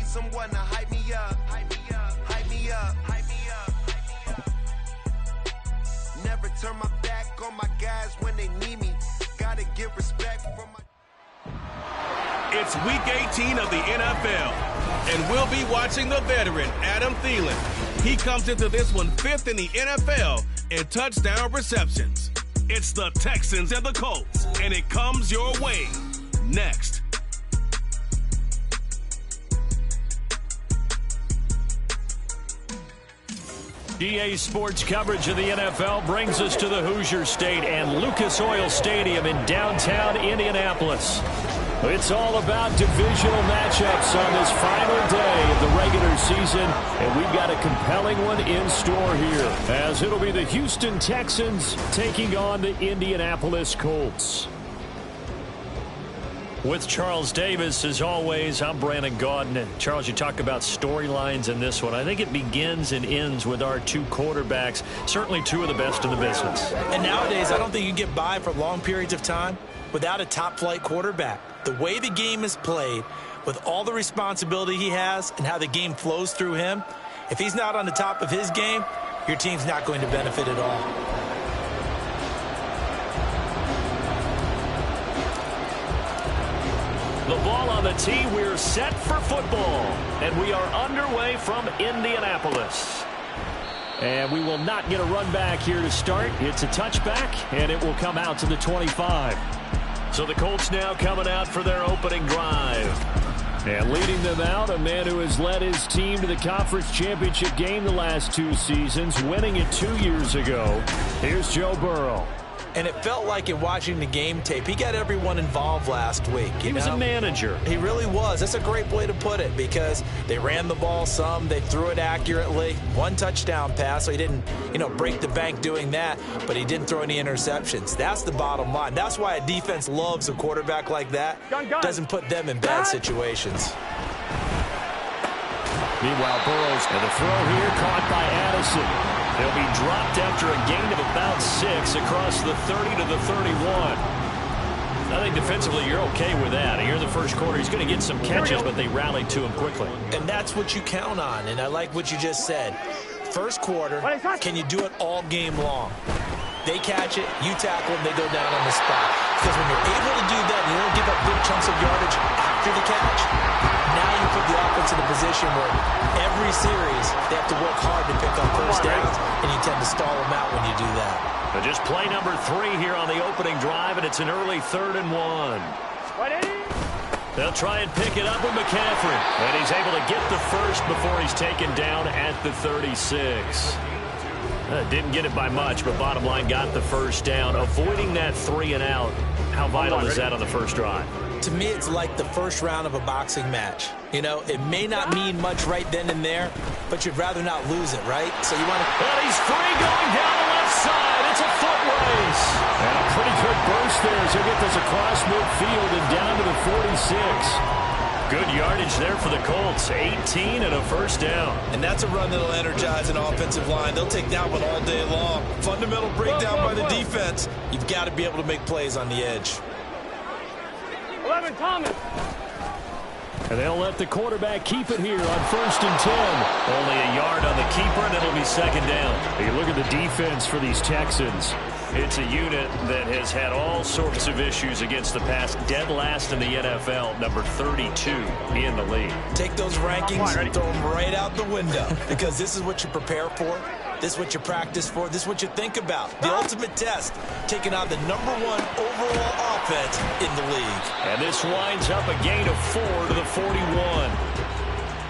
someone to hype me up, hype me up, hype me up, hype me up, hype me up. Never turn my back on my guys when they need me. Gotta give respect from my... It's Week 18 of the NFL, and we'll be watching the veteran, Adam Thielen. He comes into this one 5th in the NFL in touchdown receptions. It's the Texans and the Colts, and it comes your way next. EA Sports coverage of the NFL brings us to the Hoosier State and Lucas Oil Stadium in downtown Indianapolis. It's all about divisional matchups on this final day of the regular season, and we've got a compelling one in store here, as it'll be the Houston Texans taking on the Indianapolis Colts. With Charles Davis, as always, I'm Brandon Gaudin. And Charles, you talk about storylines in this one. I think it begins and ends with our two quarterbacks, certainly two of the best in the business. And nowadays, I don't think you can get by for long periods of time without a top-flight quarterback. The way the game is played, with all the responsibility he has and how the game flows through him, if he's not on the top of his game, your team's not going to benefit at all. The ball on the tee, we're set for football. And we are underway from Indianapolis. And we will not get a run back here to start. It's a touchback, and it will come out to the 25. So the Colts now coming out for their opening drive. And leading them out, a man who has led his team to the conference championship game the last 2 seasons, winning it 2 years ago. Here's Joe Burrow. And it felt like in watching the game tape, he got everyone involved last week. He was a manager. He really was. That's a great way to put it, because they ran the ball some, they threw it accurately. 1 touchdown pass, so he didn't, break the bank doing that, but he didn't throw any interceptions. That's the bottom line. That's why a defense loves a quarterback like that. Doesn't put them in bad situations. Meanwhile, Burrows, and the throw here caught by Addison. They'll be dropped after a gain of about 6 across the 30 to the 31. I think defensively you're okay with that. Here in the first quarter, he's going to get some catches, but they rallied to him quickly. And that's what you count on, and I like what you just said. First quarter, can you do it all game long? They catch it, you tackle them, they go down on the spot. Because when you're able to do that, and you don't give up big chunks of yardage after the catch, now you put the offense in a position where every series they have to work hard to pick up first downs, and you tend to stall them out when you do that. But just play number 3 here on the opening drive, and it's an early 3rd and 1. They'll try and pick it up with McCaffrey, and he's able to get the first before he's taken down at the 36. Didn't get it by much, but bottom line got the first down. Avoiding that 3 and out, how vital is that on the first drive? To me, it's like the first round of a boxing match. It may not mean much right then and there, but you'd rather not lose it, right? So you want to... And he's free going down the left side. It's a foot race. And a pretty good burst there as he'll get this across midfield and down to the 46. Good yardage there for the Colts. 18 and a first down. And that's a run that'll energize an offensive line. They'll take that one all day long. Fundamental breakdown by the defense. You've got to be able to make plays on the edge. 11, Thomas. And they'll let the quarterback keep it here on 1st and 10. Only a yard on the keeper, and it'll be 2nd down. You look at the defense for these Texans. It's a unit that has had all sorts of issues against the pass. Dead last in the NFL, number 32 in the league. Take those rankings and throw them right out the window, because this is what you prepare for. This is what you practice for. This is what you think about. The ultimate test, taking on the #1 overall offense in the league. And this winds up a gain of 4 to the 41.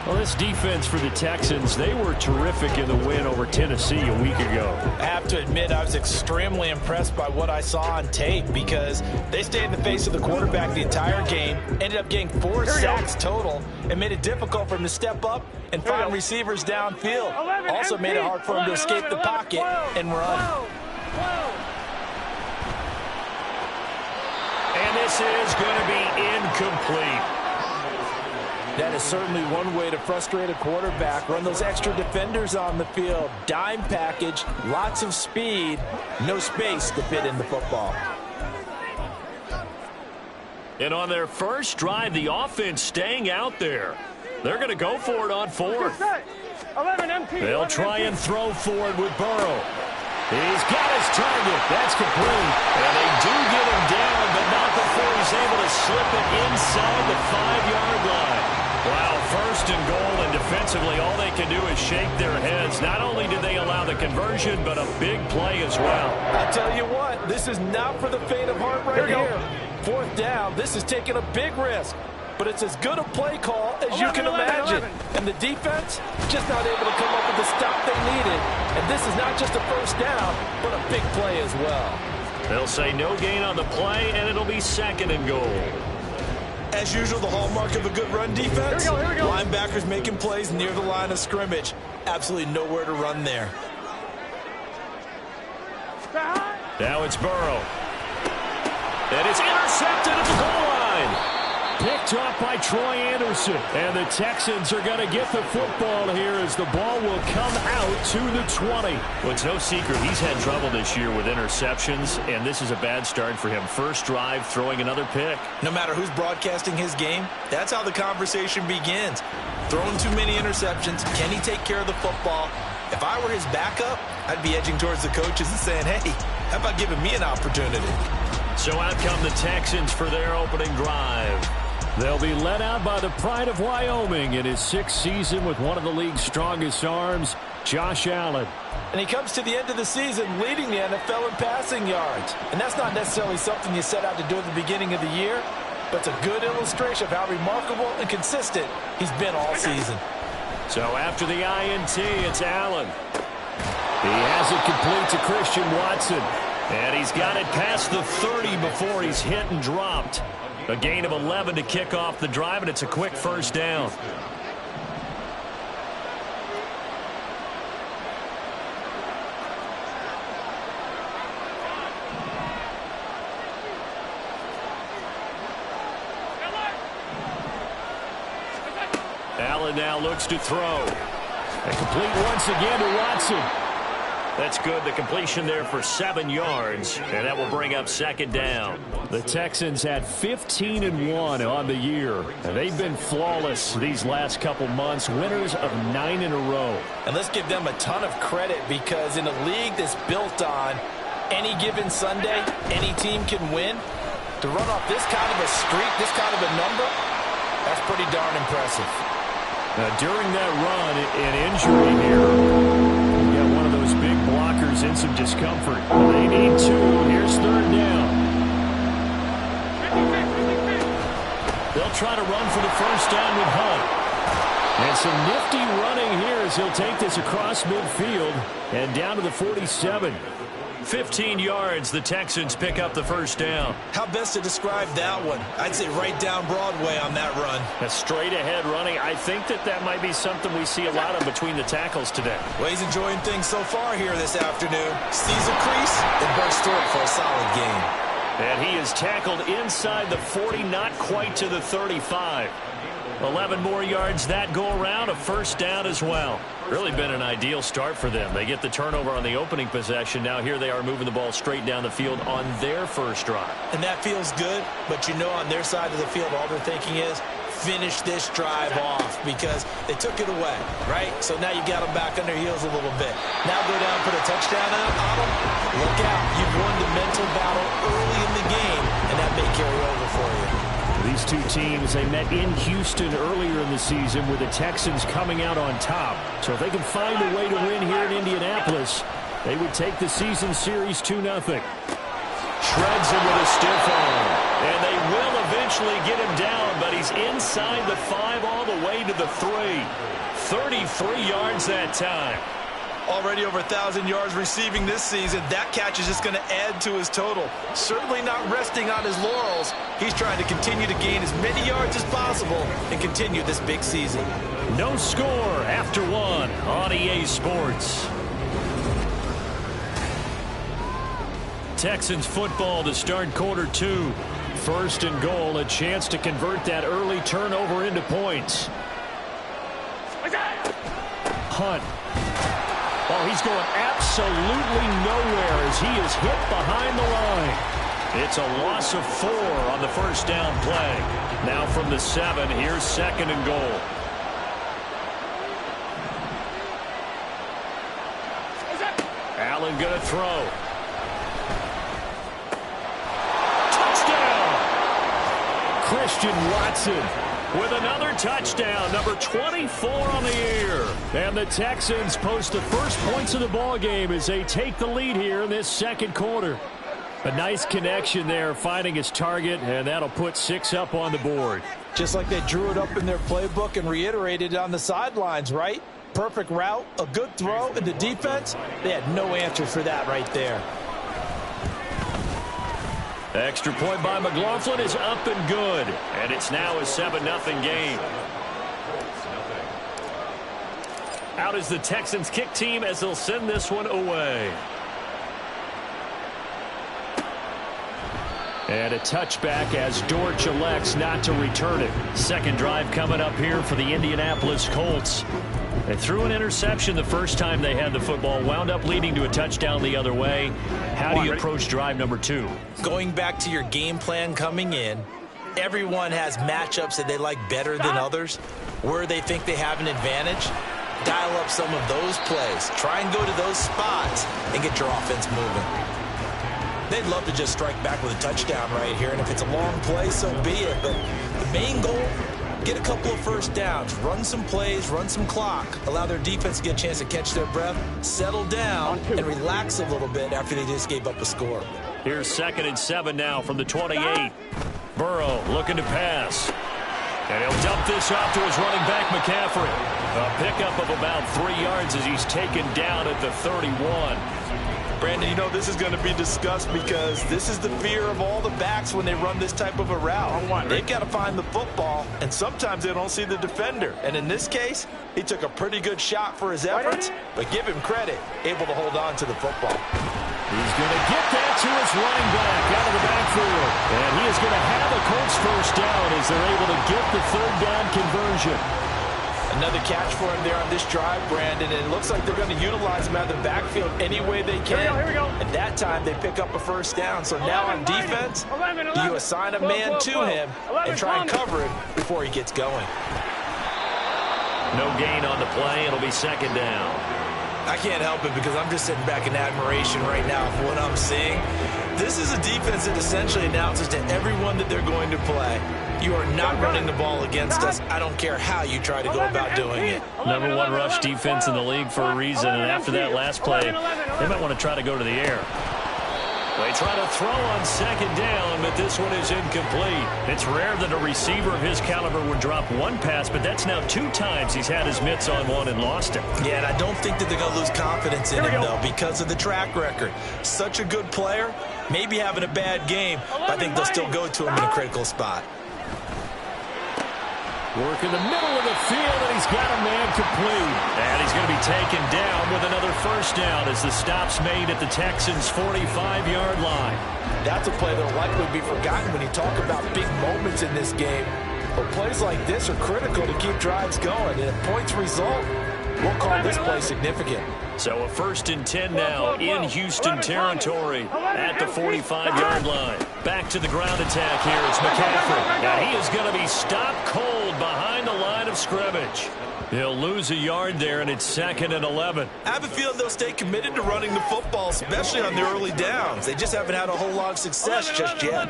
Well, this defense for the Texans, they were terrific in the win over Tennessee a week ago. I have to admit, I was extremely impressed by what I saw on tape, because they stayed in the face of the quarterback the entire game, ended up getting 4 sacks total, and made it difficult for him to step up and find receivers downfield. Also made it hard for him to escape the pocket and run. And this is going to be incomplete. That is certainly one way to frustrate a quarterback. Run those extra defenders on the field. Dime package, lots of speed, no space to fit in the football. And on their first drive, the offense staying out there. They're going to go for it on fourth. 11 MT. They'll try and throw for it with Burrow. He's got his target. That's complete. And they do get him down, but not before he's able to slip it inside the 5-yard line. Wow, first and goal, and defensively all they can do is shake their heads. Not only did they allow the conversion, but a big play as well. I tell you what, this is not for the faint of heart right here. Fourth down, this is taking a big risk. But it's as good a play call as you can imagine. And the defense just not able to come up with the stop they needed. And this is not just a first down, but a big play as well. They'll say no gain on the play, and it'll be second and goal. As usual, the hallmark of a good run defense. Here we go. Linebackers making plays near the line of scrimmage. Absolutely nowhere to run there. Now it's Burrow. And it's intercepted at the goal line. Picked off by Troy Anderson. And the Texans are going to get the football here as the ball will come out to the 20. Well, it's no secret he's had trouble this year with interceptions, and this is a bad start for him. First drive, throwing another pick. No matter who's broadcasting his game, that's how the conversation begins. Throwing too many interceptions. Can he take care of the football? If I were his backup, I'd be edging towards the coaches and saying, hey, how about giving me an opportunity? So out come the Texans for their opening drive. They'll be led out by the pride of Wyoming in his 6th season with one of the league's strongest arms, Josh Allen. And he comes to the end of the season leading the NFL in passing yards. And that's not necessarily something you set out to do at the beginning of the year, but it's a good illustration of how remarkable and consistent he's been all season. So after the INT, it's Allen. He has it complete to Christian Watson. And he's got it past the 30 before he's hit and dropped. A gain of 11 to kick off the drive, and it's a quick first down. Allen now looks to throw. And complete once again to Watson. That's good. The completion there for 7 yards, and that will bring up second down. The Texans had 15-1 on the year, and they've been flawless these last couple months, winners of 9 in a row. And let's give them a ton of credit because in a league that's built on any given Sunday, any team can win, to run off this kind of a streak, this kind of a number, that's pretty darn impressive. Now, during that run, an injury here. Big blockers in some discomfort. They need 2. Here's third down. They'll try to run for the first down with Hunt. And some nifty running here as he'll take this across midfield and down to the 47. 15 yards, the Texans pick up the first down. How best to describe that one? I'd say right down Broadway on that run. A straight ahead running. I think that might be something we see a lot of between the tackles today. Well, he's enjoying things so far here this afternoon. Sees a crease and bursts through it for a solid gain. And he is tackled inside the 40, not quite to the 35. 11 more yards that go around, a first down as well. Really been an ideal start for them. They get the turnover on the opening possession. Now here they are moving the ball straight down the field on their first drive. And that feels good, but you know on their side of the field all they're thinking is finish this drive off because they took it away, right? So now you got them back on their heels a little bit. Now go down and put a touchdown on them. Look out. You've won the mental battle early in the game, and that may carry over for you. These two teams, they met in Houston earlier in the season with the Texans coming out on top. So if they can find a way to win here in Indianapolis, they would take the season series 2-0. Shreds him with a stiff arm. And they will eventually get him down, but he's inside the 5 all the way to the 3. 33 yards that time. Already over 1,000 yards receiving this season. That catch is just going to add to his total. Certainly not resting on his laurels. He's trying to continue to gain as many yards as possible and continue this big season. No score after 1 on EA Sports. Texans football to start quarter 2. First and goal, a chance to convert that early turnover into points. Hunt. Oh, he's going absolutely nowhere as he is hit behind the line. It's a loss of 4 on the first down play. Now from the 7, here's second and goal. Allen going to throw. Touchdown! Christian Watson with another touchdown, number 24 on the year. And the Texans post the first points of the ball game as they take the lead here in this second quarter. A nice connection there, finding his target, and that'll put 6 up on the board. Just like they drew it up in their playbook and reiterated it on the sidelines, right? Perfect route, a good throw, and the defense, they had no answer for that right there. Extra point by McLaughlin is up and good, and it's now a 7-0 game. Out is the Texans kick team as they'll send this one away. And a touchback as Dortch elects not to return it. Second drive coming up here for the Indianapolis Colts. They threw an interception the first time they had the football, wound up leading to a touchdown the other way. How do you approach drive number 2? Going back to your game plan coming in, everyone has matchups that they like better than others, where they think they have an advantage. Dial up some of those plays. Try and go to those spots and get your offense moving. They'd love to just strike back with a touchdown right here, and if it's a long play, so be it. But the main goal, get a couple of first downs, run some plays, run some clock, allow their defense to get a chance to catch their breath, settle down, and relax a little bit after they just gave up a score. Here's 2nd and 7 now from the 28. Burrow looking to pass. And he'll dump this off to his running back, McCaffrey. A pickup of about 3 yards as he's taken down at the 31. Brandon, you know, this is going to be discussed because this is the fear of all the backs when they run this type of a route. They've got to find the football, and sometimes they don't see the defender. And in this case, he took a pretty good shot for his efforts, but give him credit, able to hold on to the football. He's going to get that to his running back out of the backfield. And he is going to have a Colts first down as they're able to get the 3rd down conversion. Another catch for him there on this drive, Brandon, and it looks like they're going to utilize him out of the backfield any way they can. Here we go. And that time they pick up a first down. So now on defense, you assign a man to him and try and cover him before he gets going. No gain on the play. It'll be 2nd down. I can't help it because I'm just sitting back in admiration right now for what I'm seeing. This is a defense that essentially announces to everyone that they're going to play, you are not running the ball against us. I don't care how you try to go about doing it. Number 1 rush defense in the league for a reason, and after that last play, they might want to try to go to the air. They try to throw on 2nd down, but this one is incomplete. It's rare that a receiver of his caliber would drop 1 pass, but that's now 2 times he's had his mitts on one and lost it. Yeah, and I don't think that they're going to lose confidence in him, though, because of the track record. Such a good player, maybe having a bad game, but I think they'll still go to him in a critical spot. Work in the middle of the field, and he's got a man complete. And he's going to be taken down with another first down as the stop's made at the Texans' 45-yard line. That's a play that will likely be forgotten when you talk about big moments in this game. But plays like this are critical to keep drives going. And if points result, we'll call this play significant. So a 1st and 10 now in Houston territory at the 45-yard line. Back to the ground attack here. It's McCaffrey. Now he is going to be stopped cold behind the line of scrimmage. He'll lose a yard there, and it's 2nd and 11. I have a feeling they'll stay committed to running the football, especially on the early downs. They just haven't had a whole lot of success just yet.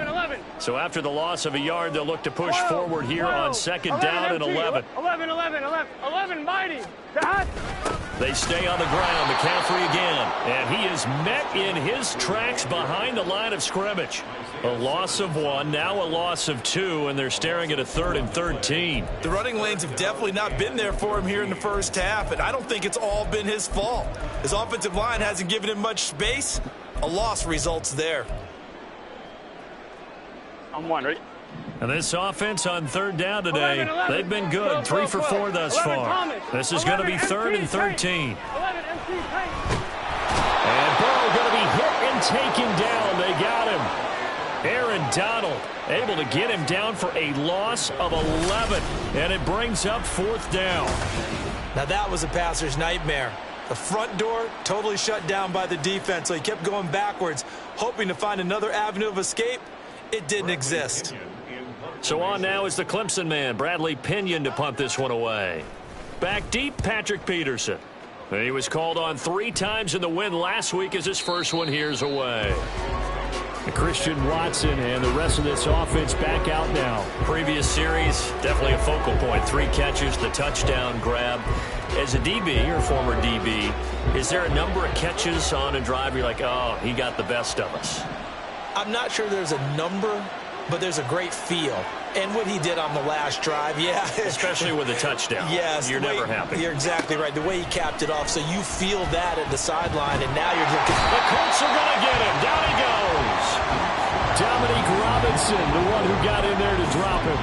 So after the loss of a yard, they'll look to push forward here on 2nd down and 11. 11, mighty. They stay on the ground. McCaffrey again. And he is met in his tracks behind the line of scrimmage. A loss of 1, now a loss of 2, and they're staring at a 3rd and 13. The running lanes have definitely not been there for him here in the first half, and I don't think it's all been his fault. His offensive line hasn't given him much space. A loss results there. I'm 1, ready? And this offense on 3rd down today, they've been good, 3 for 4 thus far. This is going to be 3rd and 13. And Burrow going to be hit and taken down. They got him. Aaron Donald able to get him down for a loss of 11, and it brings up 4th down. Now that was a passer's nightmare. The front door totally shut down by the defense, so he kept going backwards, hoping to find another avenue of escape. It didn't exist. So on now is the Clemson man, Bradley Pinion, to punt this one away. Back deep, Patrick Peterson. He was called on 3 times in the win last week as his first one here's away. Christian Watson and the rest of this offense back out now. Previous series, definitely a focal point. 3 catches, the touchdown grab. As a DB, or former DB, is there a number of catches on a drive you're like, oh, he got the best of us? I'm not sure there's a number, but there's a great feel. And what he did on the last drive, yeah. Especially with a touchdown. Yes. You're never happy. You're exactly right. The way he capped it off, so you feel that at the sideline, and now you're looking. The Colts are going to get him. Down he goes. Dominique Robinson, the one who got in there to drop him.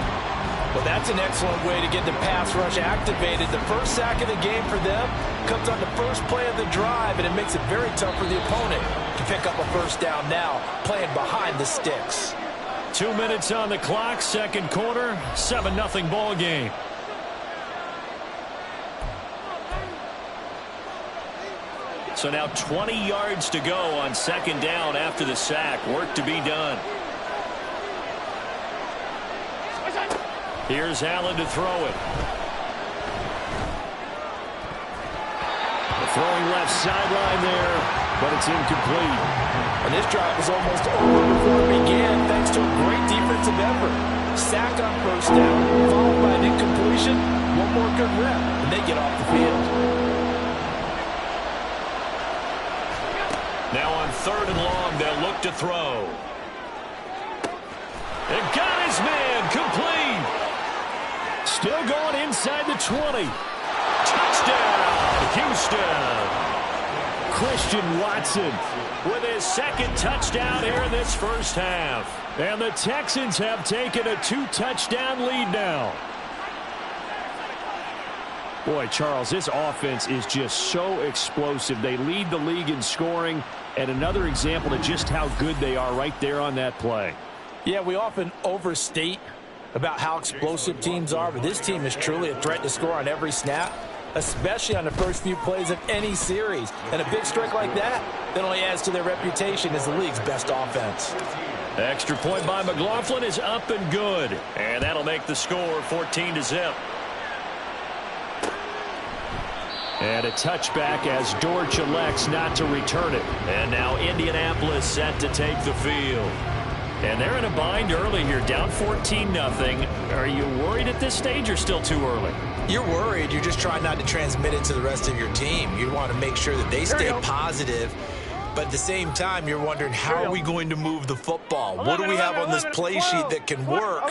Well, that's an excellent way to get the pass rush activated. The first sack of the game for them comes on the first play of the drive, and it makes it very tough for the opponent to pick up a first down now, playing behind the sticks. 2 minutes on the clock, second quarter, 7-0 ball game. So now 20 yards to go on second down after the sack. Work to be done. Here's Allen to throw it. The throwing left sideline there, but it's incomplete. And this drive is almost over before it began, thanks to a great defensive effort. Sack on first down, followed by an incompletion. One more good rep, and they get off the field. Now on 3rd and long, they'll look to throw. They got his man, complete. Still going inside the 20. Touchdown, Houston. Christian Watson with his second touchdown here in this first half. And the Texans have taken a 2-touchdown lead now. Boy, Charles, this offense is just so explosive. They lead the league in scoring, and another example of just how good they are right there on that play. Yeah, we often overstate about how explosive teams are, but this team is truly a threat to score on every snap, especially on the first few plays of any series. And a big strike like that only adds to their reputation as the league's best offense. Extra point by McLaughlin is up and good. And that'll make the score 14-0. And a touchback as Dortch elects not to return it. And now Indianapolis set to take the field. And they're in a bind early here, down 14-0. Are you worried at this stage or still too early? You're worried. You're just trying not to transmit it to the rest of your team. You want to make sure that they stay positive. But at the same time, you're wondering, how are we going to move the football? What do we have on this play sheet that can work?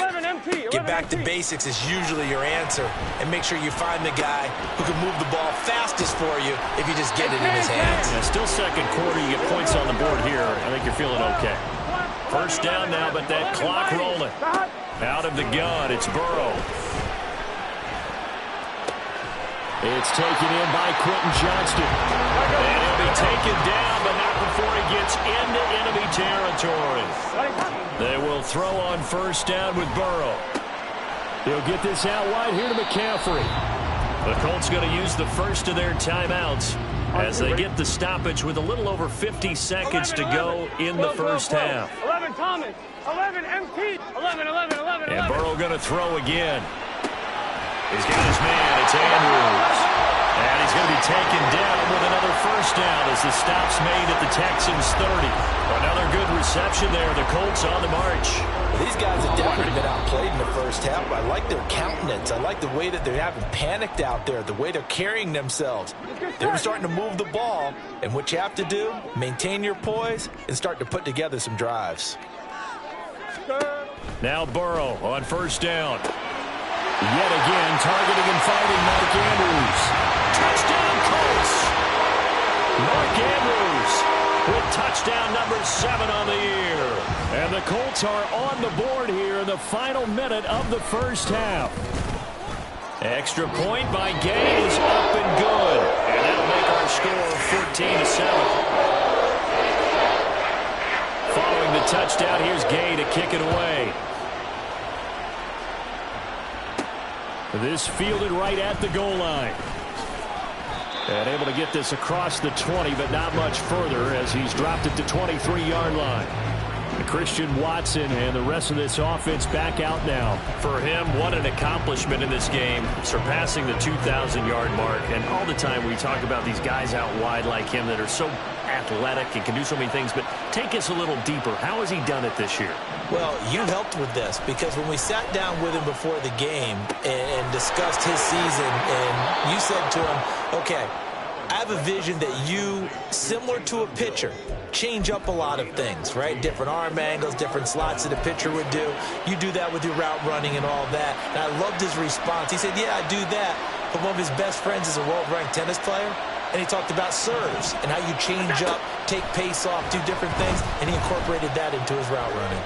Get back to basics is usually your answer. And make sure you find the guy who can move the ball fastest for you if you just get it in his hands. Yeah, still second quarter. You get points on the board here. I think you're feeling okay. First down now, but that clock rolling. Out of the gun, it's Burrow. It's taken in by Quentin Johnston. And he'll be taken down, but not before he gets into enemy territory. They will throw on first down with Burrow. He'll get this out wide here to McCaffrey. The Colts going to use the first of their timeouts as they get the stoppage with a little over 50 seconds to go in the first half. 11 Thomas, 11 MT, 11. And Burrow going to throw again. He's got his man. It's Andrews. And he's going to be taken down with another first down as the stop's made at the Texans' 30. Another good reception there. The Colts on the march. These guys have definitely been outplayed in the first half. I like their countenance. I like the way that they haven't panicked out there, the way they're carrying themselves. They're starting to move the ball. And what you have to do, maintain your poise and start to put together some drives. Now Burrow on first down. Yet again, targeting and finding Mark Andrews. Touchdown Colts. Mark Andrews with touchdown number 7 on the year. And the Colts are on the board here in the final minute of the first half. Extra point by Gay is up and good. And that'll make our score 14-7. Following the touchdown, here's Gay to kick it away. This fielded right at the goal line. And able to get this across the 20, but not much further as he's dropped it to 23-yard line. Christian Watson and the rest of this offense back out now. For him, what an accomplishment in this game, surpassing the 2,000-yard mark. And all the time we talk about these guys out wide like him that are so athletic and can do so many things. But take us a little deeper. How has he done it this year? Well, you helped with this because when we sat down with him before the game and discussed his season, and you said to him, okay, I have a vision that you, similar to a pitcher, change up a lot of things, right? Different arm angles, different slots that a pitcher would do. You do that with your route running and all that. And I loved his response. He said, yeah, I do that. But one of his best friends is a world-ranked tennis player. And he talked about serves and how you change up, take pace off, do different things. And he incorporated that into his route running.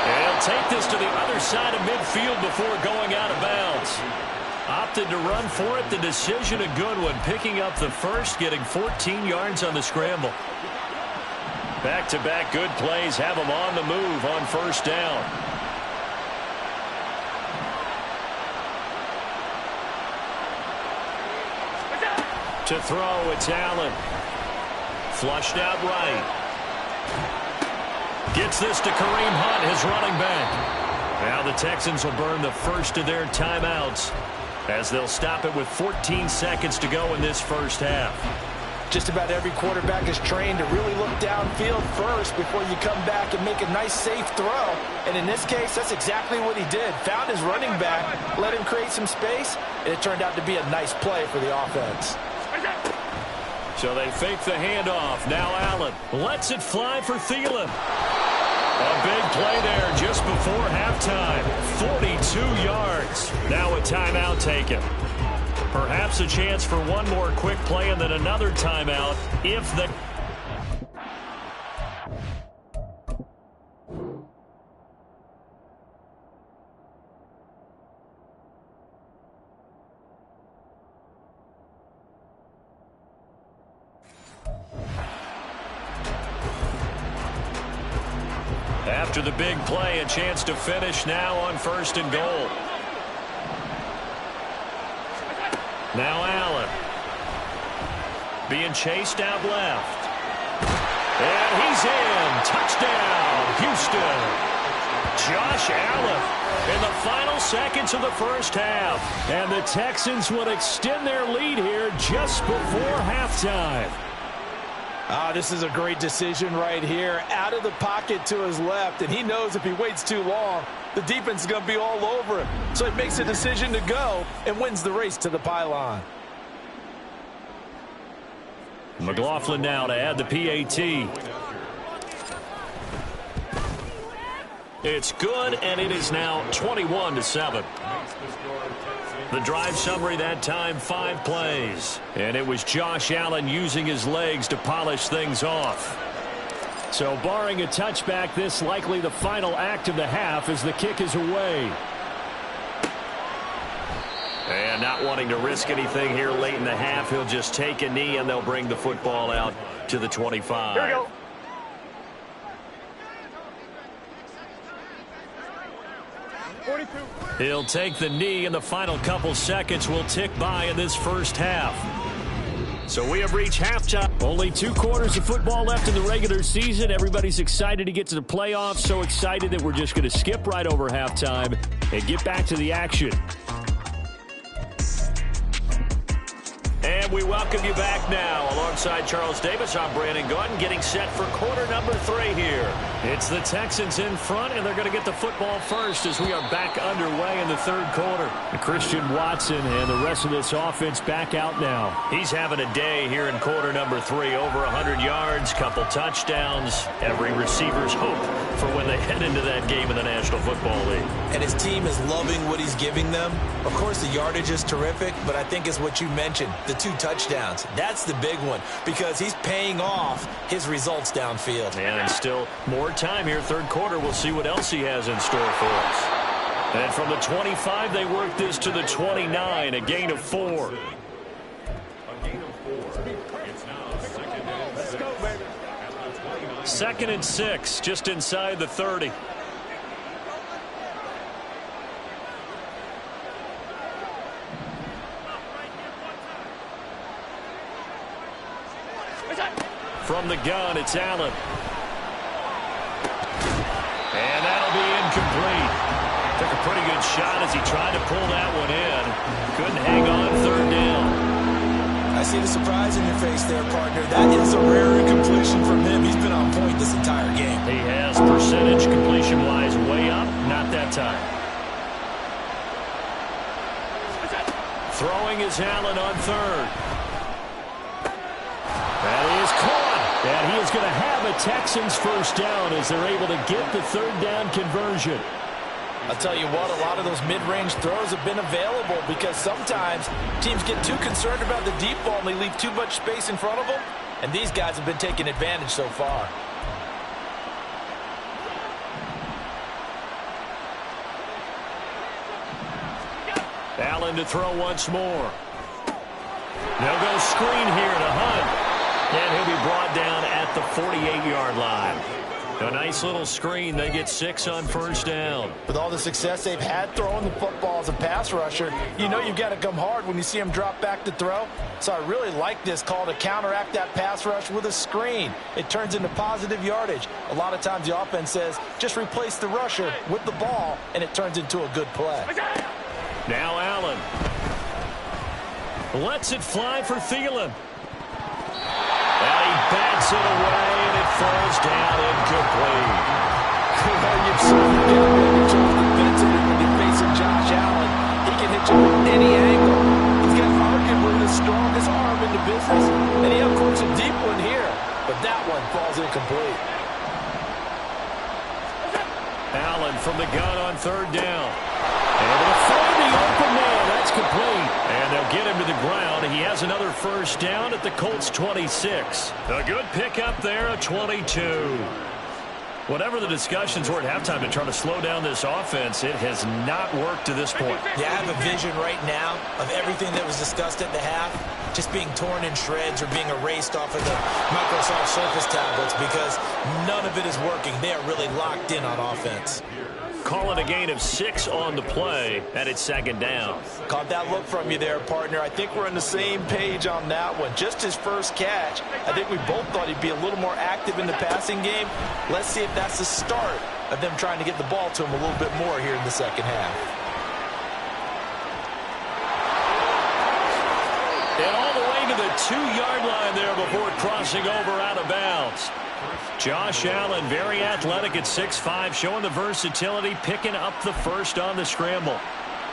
And he'll take this to the other side of midfield before going out of bounds. Opted to run for it. The decision a good one. Picking up the first, getting 14 yards on the scramble. Back-to-back good plays have him on the move on first down. To throw, it's Allen. Flushed out right. Gets this to Kareem Hunt, his running back. Now the Texans will burn the first of their timeouts as they'll stop it with 14 seconds to go in this first half. Just about every quarterback is trained to really look downfield first before you come back and make a nice, safe throw. And in this case, that's exactly what he did. Found his running back, let him create some space, and it turned out to be a nice play for the offense. So they fake the handoff. Now Allen lets it fly for Thielen. A big play there just before halftime. 42 yards. Now a timeout taken. Perhaps a chance for one more quick play and then another timeout if the... After the big play, a chance to finish now on first and goal. Now Allen. Being chased out left. And he's in. Touchdown, Houston. Josh Allen in the final seconds of the first half. And the Texans would extend their lead here just before halftime. This is a great decision right here. Out of the pocket to his left, and he knows if he waits too long, the defense is going to be all over him. So he makes a decision to go and wins the race to the pylon. McLaughlin now to add the PAT. It's good, and it is now 21-7. The drive summary that time, 5 plays. And it was Josh Allen using his legs to polish things off. So barring a touchback, this likely the final act of the half as the kick is away. And not wanting to risk anything here late in the half, he'll just take a knee and they'll bring the football out to the 25. Here we go. He'll take the knee, and the final couple seconds will tick by in this first half. So we have reached halftime. Only 2 quarters of football left in the regular season. Everybody's excited to get to the playoffs. So excited that we're just going to skip right over halftime and get back to the action. And we welcome you back now. Alongside Charles Davis, I'm Brandon Gordon, getting set for quarter number 3 here. It's the Texans in front, and they're going to get the football first as we are back underway in the third quarter. Christian Watson and the rest of this offense back out now. He's having a day here in quarter number 3. Over 100 yards, couple touchdowns. Every receiver's hope for when they head into that game in the National Football League. And his team is loving what he's giving them. Of course, the yardage is terrific, but I think it's what you mentioned. The 2 touchdowns. That's the big one because he's paying off his results downfield. And still more time here. Third quarter. We'll see what else he has in store for us. And from the 25, they work this to the 29. A gain of 4. Second and 6, just inside the 30. From the gun, it's Allen. And that'll be incomplete. Took a pretty good shot as he tried to pull that one in. Couldn't hang on third down. I see the surprise in your face there, partner. That is a rare incompletion from him. He's been on point this entire game. He has percentage completion-wise way up. Not that time. Throwing is Allen on third. That is caught. And he is going to have a Texans first down as they're able to get the third down conversion. I'll tell you what, a lot of those mid-range throws have been available because sometimes teams get too concerned about the deep ball and they leave too much space in front of them. And these guys have been taking advantage so far. Allen to throw once more. They'll go screen here to Hunt. And he'll be brought down at the 48-yard line. A nice little screen. They get 6 on first down. With all the success they've had throwing the football as a pass rusher, you know you've got to come hard when you see him drop back to throw. So I really like this call to counteract that pass rush with a screen. It turns into positive yardage. A lot of times the offense says, just replace the rusher with the ball, and it turns into a good play. Now Allen lets it fly for Thielen. And he bats it away, and it falls down incomplete. You've seen the guy control defensively when you're facing Josh Allen. He can hit you from any angle. He's got arguably the strongest arm in the business, and he uncorks a deep one here, but that one falls incomplete. Allen from the gun on third down. Able to find the open man. That's complete. And they'll get him to the ground. He has another first down at the Colts 26. A good pickup there at 22. Whatever the discussions were at halftime to try to slow down this offense, it has not worked to this point. Yeah, I have a vision right now of everything that was discussed at the half just being torn in shreds or being erased off of the Microsoft Surface tablets because none of it is working. They are really locked in on offense. Calling a gain of 6 on the play, and it's second down. Caught that look from you there, partner. I think we're on the same page on that one. Just his first catch. I think we both thought he'd be a little more active in the passing game. Let's see if that's the start of them trying to get the ball to him a little bit more here in the second half. And all the way to the 2-yard line there before crossing over out of bounds. Josh Allen, very athletic at 6'5", showing the versatility, picking up the first on the scramble.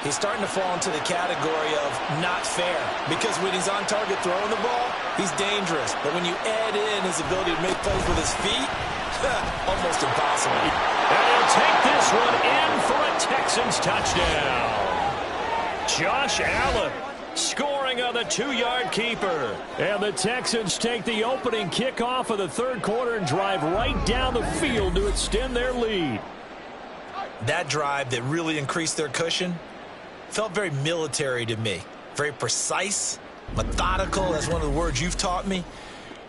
He's starting to fall into the category of not fair because when he's on target throwing the ball, he's dangerous. But when you add in his ability to make plays with his feet, almost impossible. And he'll take this one in for a Texans touchdown. Josh Allen scoring on the 2-yard keeper. And the Texans take the opening kickoff of the third quarter and drive right down the field to extend their lead. That drive that really increased their cushion felt very military to me. Very precise, methodical. That's one of the words you've taught me.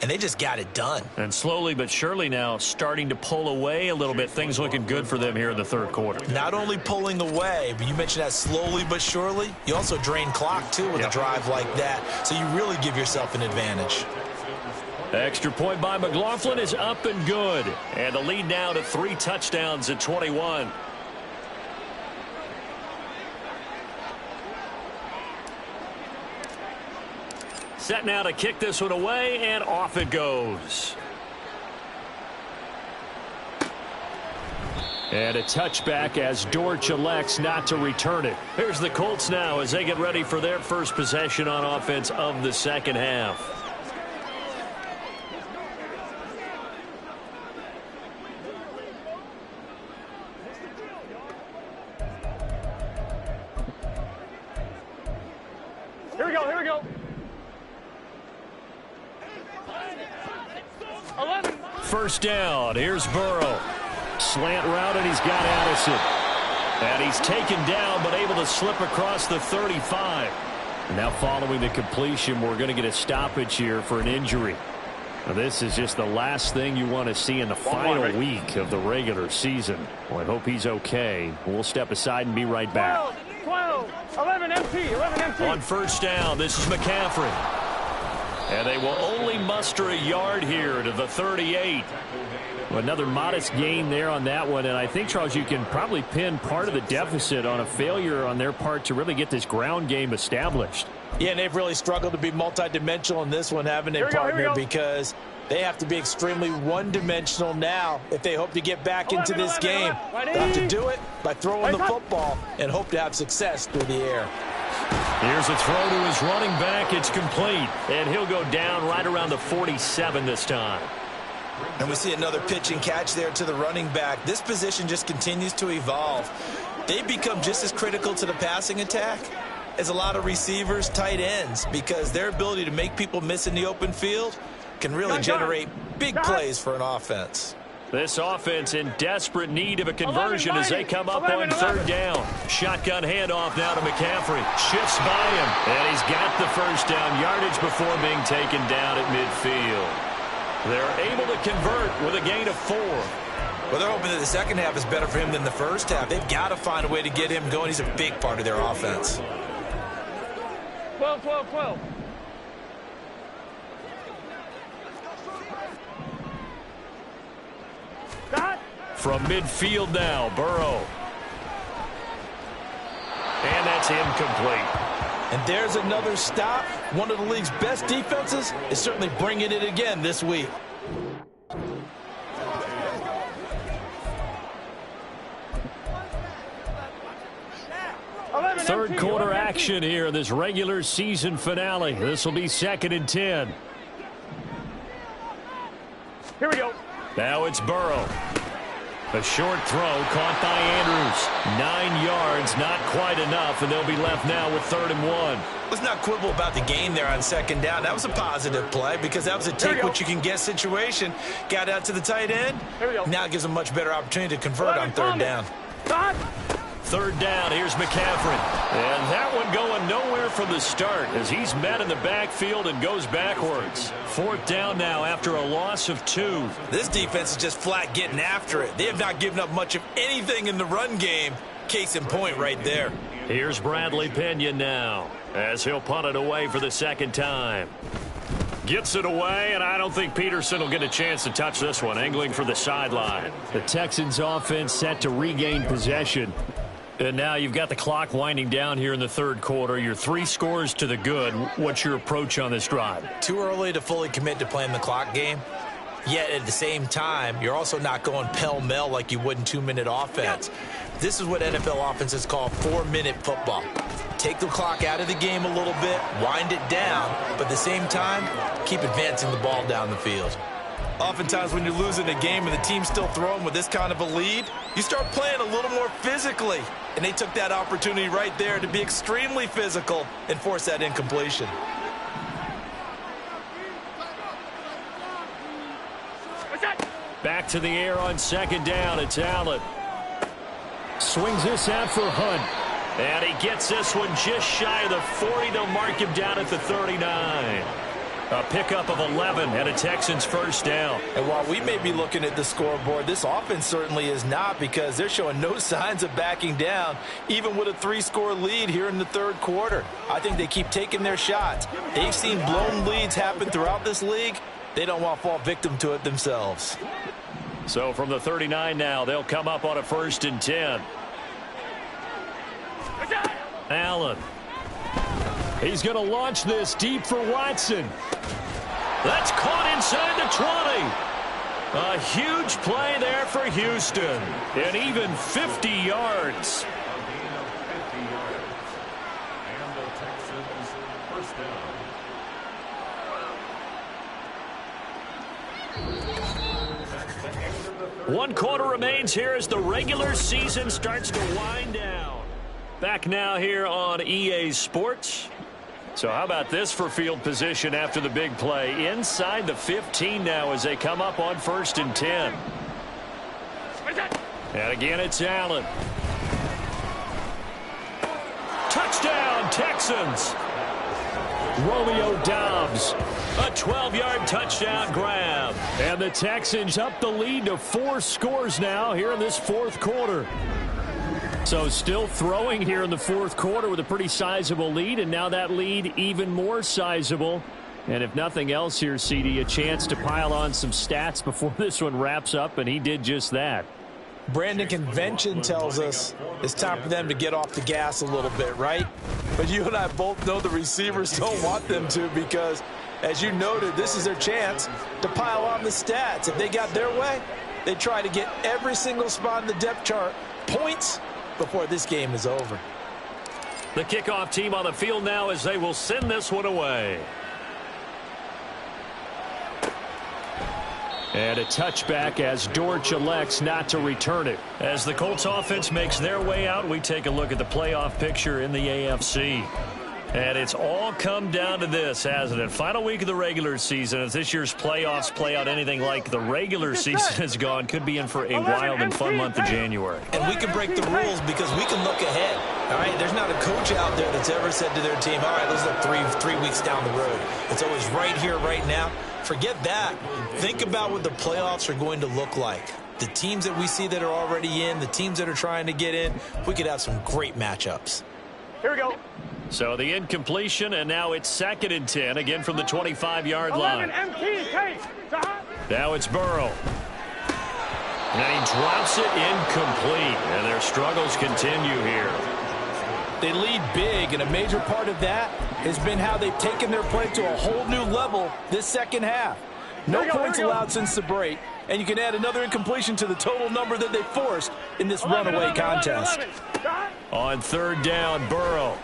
And they just got it done. And slowly but surely now starting to pull away a little bit. Things looking good for them here in the third quarter. Not only pulling away, but you mentioned that slowly but surely. You also drain clock, too, with a drive like that. So you really give yourself an advantage. Extra point by McLaughlin is up and good. And the lead now to 3 touchdowns at 21. Set now to kick this one away, and off it goes. And a touchback as Dortch elects not to return it. Here's the Colts now as they get ready for their first possession on offense of the second half. Here we go, here we go. 11. First down. Here's Burrow. Slant route, and he's got Addison. And he's taken down, but able to slip across the 35. And now following the completion, we're going to get a stoppage here for an injury. Now, this is just the last thing you want to see in the final week of the regular season. Well, I hope he's okay. We'll step aside and be right back. 12, 11 empty, 11 empty. On first down, this is McCaffrey. And they will only muster a yard here to the 38. Another modest gain there on that one. And I think, Charles, you can probably pin part of the deficit on a failure on their part to really get this ground game established. Yeah, and they've really struggled to be multidimensional in this one, haven't they, partner? Because they have to be extremely one-dimensional now if they hope to get back into this game. They have to do it by throwing the football and hope to have success through the air. Here's a throw to his running back. It's complete. And he'll go down right around the 47 this time. And we see another pitch and catch there to the running back. This position just continues to evolve. They've become just as critical to the passing attack as a lot of receivers, tight ends, because their ability to make people miss in the open field can really generate big plays for an offense. This offense in desperate need of a conversion as they come up on third down. Shotgun handoff now to McCaffrey. Shifts by him, and he's got the first down yardage before being taken down at midfield. They're able to convert with a gain of 4. Well, they're hoping that the second half is better for him than the first half. They've got to find a way to get him going. He's a big part of their offense. 12, 12, 12. From midfield now, Burrow. And that's incomplete. And there's another stop. One of the league's best defenses is certainly bringing it again this week. Third quarter action here in this regular season finale. This will be 2nd and 10. Here we go. Now it's Burrow. A short throw caught by Andrews. 9 yards, not quite enough, and they'll be left now with 3rd and 1. Let's not quibble about the gain there on 2nd down. That was a positive play because that was a take-what-you-can-get situation. Got out to the tight end. Now it gives them a much better opportunity to convert on 3rd down. 3rd down, here's McCaffrey. And that one going nowhere from the start as he's met in the backfield and goes backwards. 4th down now after a loss of 2. This defense is just flat getting after it. They have not given up much of anything in the run game. Case in point right there. Here's Bradley Pinion now as he'll punt it away for the 2nd time. Gets it away, and I don't think Peterson will get a chance to touch this one, angling for the sideline. The Texans offense set to regain possession. And now you've got the clock winding down here in the 3rd quarter. You're 3 scores to the good. What's your approach on this drive? Too early to fully commit to playing the clock game. Yet at the same time, you're also not going pell-mell like you would in 2-minute offense. This is what NFL offenses call 4-minute football. Take the clock out of the game a little bit, wind it down, but at the same time, keep advancing the ball down the field. Oftentimes when you're losing a game and the team's still throwing with this kind of a lead, you start playing a little more physically. And they took that opportunity right there to be extremely physical and force that incompletion. Back to the air on 2nd down. It's Allen. Swings this out for Hunt. And he gets this one just shy of the 40. They'll mark him down at the 39. A pickup of 11 and a Texans 1st down. And while we may be looking at the scoreboard, this offense certainly is not because they're showing no signs of backing down, even with a 3-score lead here in the 3rd quarter. I think they keep taking their shots. They've seen blown leads happen throughout this league. They don't want to fall victim to it themselves. So from the 39 now, they'll come up on a 1st and 10. Allen. He's going to launch this deep for Watson. That's caught inside the 20. A huge play there for Houston. And even 50 yards. One quarter remains here as the regular season starts to wind down. Back now here on EA Sports. So how about this for field position after the big play? Inside the 15 now as they come up on 1st and 10. And again, it's Allen. Touchdown, Texans. Romeo Doubs. A 12-yard touchdown grab. And the Texans up the lead to 4 scores now here in this 4th quarter. So still throwing here in the 4th quarter with a pretty sizable lead, and now that lead even more sizable And if nothing else here, CD, a chance to pile on some stats before this one wraps up, and he did just that. Brandon, convention tells us it's time for them to get off the gas a little bit, right? But you and I both know the receivers don't want them to because, as you noted, this is their chance to pile on the stats. If they got their way, they try to get every single spot in the depth chart points before this game is over. The kickoff team on the field now as they will send this one away. And a touchback as Dortch elects not to return it. As the Colts offense makes their way out, we take a look at the playoff picture in the AFC. And it's all come down to this, hasn't it? Final week of the regular season. As this year's playoffs play out anything like the regular season has gone, could be in for a wild and fun month of January. And we can break the rules because we can look ahead. All right, there's not a coach out there that's ever said to their team, all right, let's look three weeks down the road. It's always right here, right now. Forget that. Think about what the playoffs are going to look like. The teams that we see that are already in, the teams that are trying to get in, we could have some great matchups. Here we go. So the incompletion, and now it's 2nd and 10, again from the 25-yard line. Now it's Burrow. And he drops it incomplete, and their struggles continue here. They lead big, and a major part of that has been how they've taken their play to a whole new level this second half. No points allowed since the break, and you can add another incompletion to the total number that they forced in this runaway contest. On 3rd down, Burrow.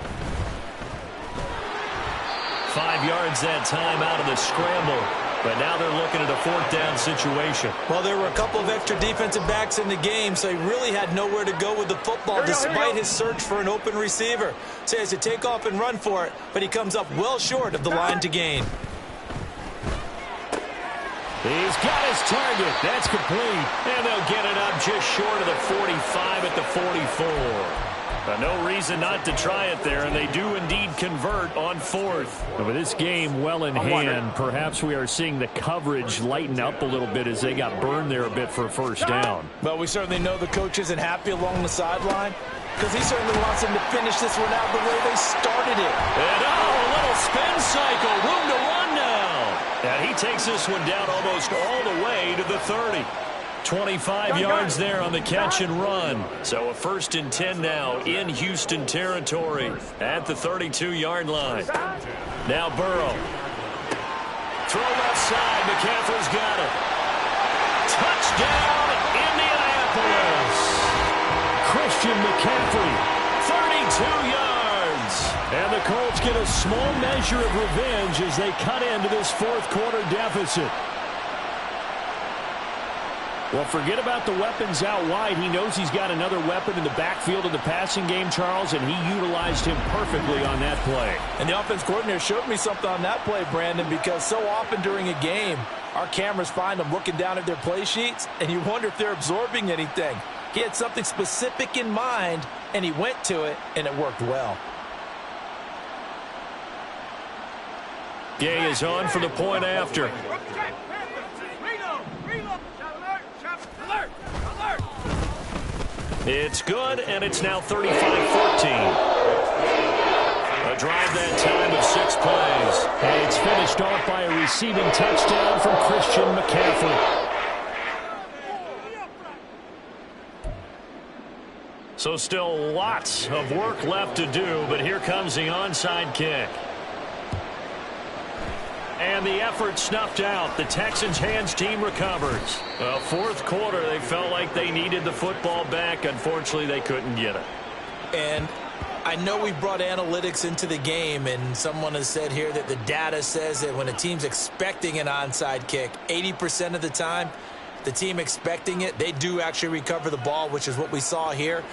5 yards that time out of the scramble. But now they're looking at a 4th down situation. Well, there were a couple of extra defensive backs in the game, so he really had nowhere to go with the football despite his search for an open receiver. So he has to take off and run for it, but he comes up well short of the line to gain. He's got his target. That's complete. And they'll get it up just short of the 45 at the 44. But no reason not to try it there, and they do indeed convert on 4th. With this game well in hand, perhaps we are seeing the coverage lighten up a little bit as they got burned there a bit for a 1st down. Well, we certainly know the coach isn't happy along the sideline because he certainly wants them to finish this one out the way they started it. And a little spin cycle, room to run now. And he takes this one down almost all the way to the 30. 25 yards there on the catch and run. So a 1st and 10 now in Houston territory at the 32-yard line. Now Burrow. Throw left side. McCaffrey's got it. Touchdown, Indianapolis. Christian McCaffrey. 32 yards. And the Colts get a small measure of revenge as they cut into this 4th quarter deficit. Well, forget about the weapons out wide. He knows he's got another weapon in the backfield of the passing game, Charles, and he utilized him perfectly on that play. And the offense coordinator showed me something on that play, Brandon, because so often during a game, our cameras find them looking down at their play sheets, and you wonder if they're absorbing anything. He had something specific in mind, and he went to it, and it worked well. Gay is on for the point after. It's good, and it's now 35-14. A drive that time of 6 plays. And it's finished off by a receiving touchdown from Christian McCaffrey. So still lots of work left to do, but here comes the onside kick. And the effort snuffed out. The Texans' hands team recovers. Well, 4th quarter, they felt like they needed the football back. Unfortunately, they couldn't get it. And I know we brought analytics into the game, and someone has said here that the data says that when a team's expecting an onside kick, 80% of the time, the team expecting it, they do actually recover the ball, which is what we saw here.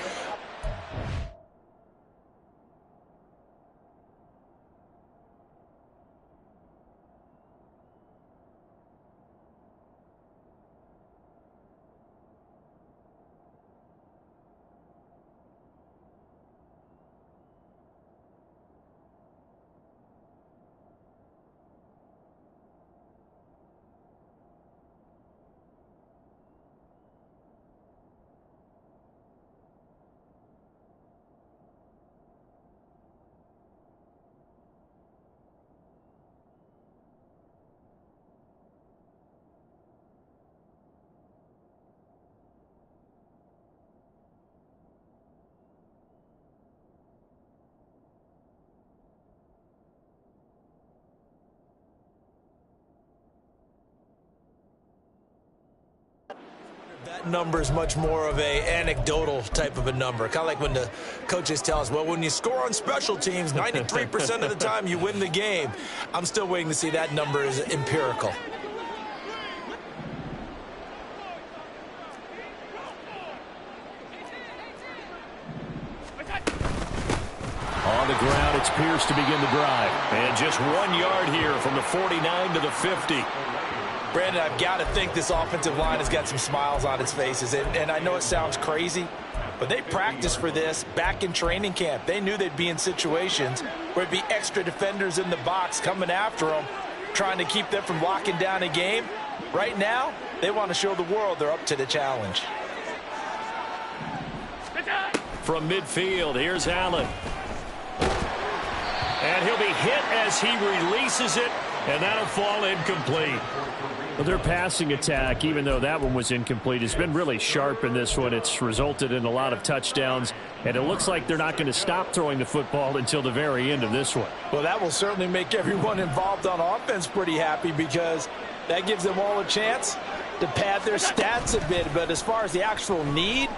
That number is much more of a anecdotal type of a number. Kind of like when the coaches tell us, well, when you score on special teams, 93% of the time you win the game. I'm still waiting to see that number is empirical. On the ground, it's Pierce to begin the drive. And just 1 yard here from the 49 to the 50. Brandon, I've got to think this offensive line has got some smiles on its faces. And I know it sounds crazy, but they practiced for this back in training camp. They knew they'd be in situations where it'd be extra defenders in the box coming after them, trying to keep them from locking down a game. Right now, they want to show the world they're up to the challenge. From midfield, here's Allen. And he'll be hit as he releases it, and that'll fall incomplete. Well, their passing attack, even though that one was incomplete, has been really sharp in this one. It's resulted in a lot of touchdowns, and it looks like they're not going to stop throwing the football until the very end of this one. Well, that will certainly make everyone involved on offense pretty happy because that gives them all a chance to pad their stats a bit. But as far as the actual need,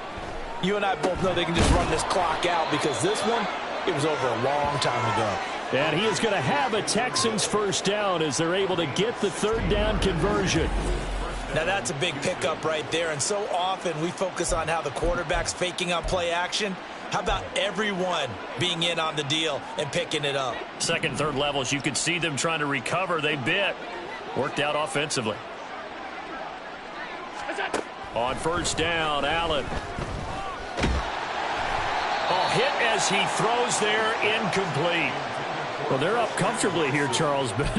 you and I both know they can just run this clock out because this one, it was over a long time ago. And he is going to have a Texans first down as they're able to get the third down conversion. Now that's a big pickup right there, and so often we focus on how the quarterback's faking on play action. How about everyone being in on the deal and picking it up? Second, third levels, you could see them trying to recover. They bit. Worked out offensively. On first down, Allen. Oh, hit as he throws there, incomplete. Well, they're up comfortably here, Charles, but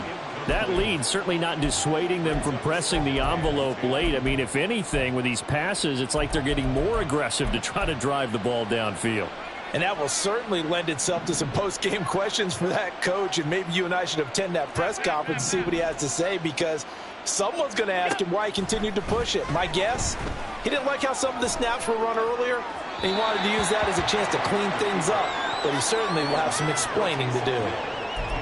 that lead certainly not dissuading them from pressing the envelope late. I mean, if anything, with these passes, it's like they're getting more aggressive to try to drive the ball downfield. And that will certainly lend itself to some post-game questions for that coach, and maybe you and I should attend that press conference and see what he has to say, because someone's going to ask him why he continued to push it. My guess, he didn't like how some of the snaps were run earlier, and he wanted to use that as a chance to clean things up, but he certainly will have some explaining to do.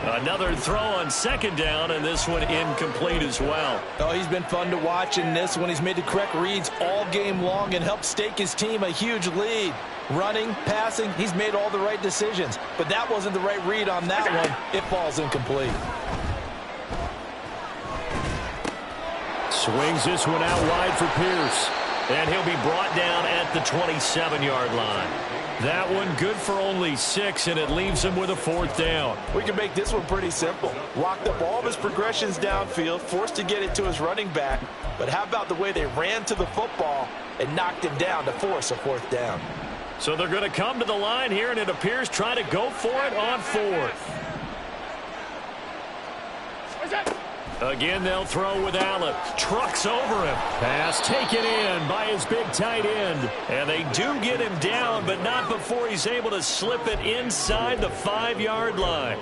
Another throw on second down, and this one incomplete as well. Oh, he's been fun to watch in this one. He's made the correct reads all game long and helped stake his team a huge lead. Running, passing, he's made all the right decisions. But that wasn't the right read on that one. It falls incomplete. Swings this one out wide for Pierce. And he'll be brought down at the 27-yard line. That one good for only 6, and it leaves him with a fourth down. We can make this one pretty simple. Locked up all of his progressions downfield, forced to get it to his running back. But how about the way they ran to the football and knocked him down to force a fourth down? So they're going to come to the line here, and it appears trying to go for it on fourth. Again, they'll throw with Allen. Trucks over him. Pass taken in by his big tight end. And they do get him down, but not before he's able to slip it inside the 5-yard line.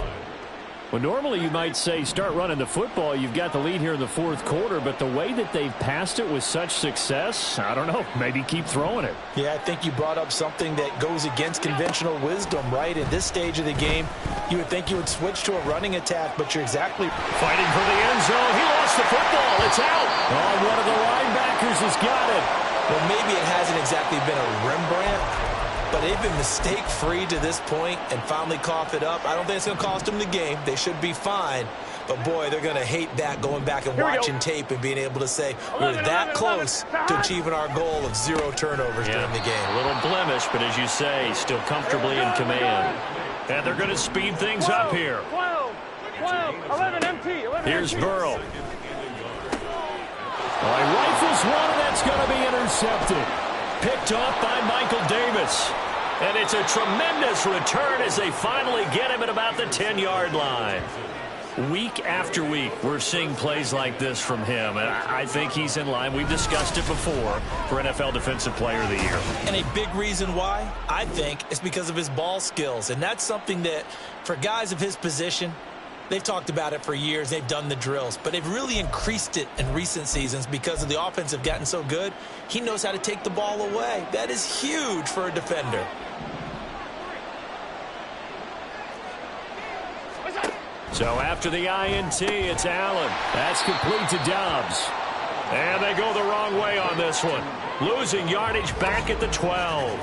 Well, normally you might say start running the football. You've got the lead here in the fourth quarter, but the way that they've passed it with such success, I don't know, maybe keep throwing it. Yeah, I think you brought up something that goes against conventional wisdom, right? In this stage of the game, you would think you would switch to a running attack, but you're exactly fighting for the end zone. He lost the football. It's out. Oh, one of the linebackers has got it. Well, maybe it hasn't exactly been a Rembrandt, but they've been mistake-free to this point and finally cough it up. I don't think it's going to cost them the game. They should be fine. But, boy, they're going to hate that, going back and watching tape and being able to say we're that close to achieving our goal of 0 turnovers during the game. A little blemish, but as you say, still comfortably in command. And they're going to speed things up here. 12, 11 empty. Here's Burrow. Well, he rifles one, and that's going to be intercepted. Picked off by Michael Davis. And it's a tremendous return as they finally get him at about the 10-yard line. Week after week, we're seeing plays like this from him. And I think he's in line. We've discussed it before for NFL Defensive Player of the Year. And a big reason why, I think, is because of his ball skills. And that's something that, for guys of his position, they've talked about it for years. They've done the drills. But they've really increased it in recent seasons because of the offense have gotten so good. He knows how to take the ball away. That is huge for a defender. So after the INT, it's Allen. That's complete to Dobbs. And they go the wrong way on this one. Losing yardage back at the 12.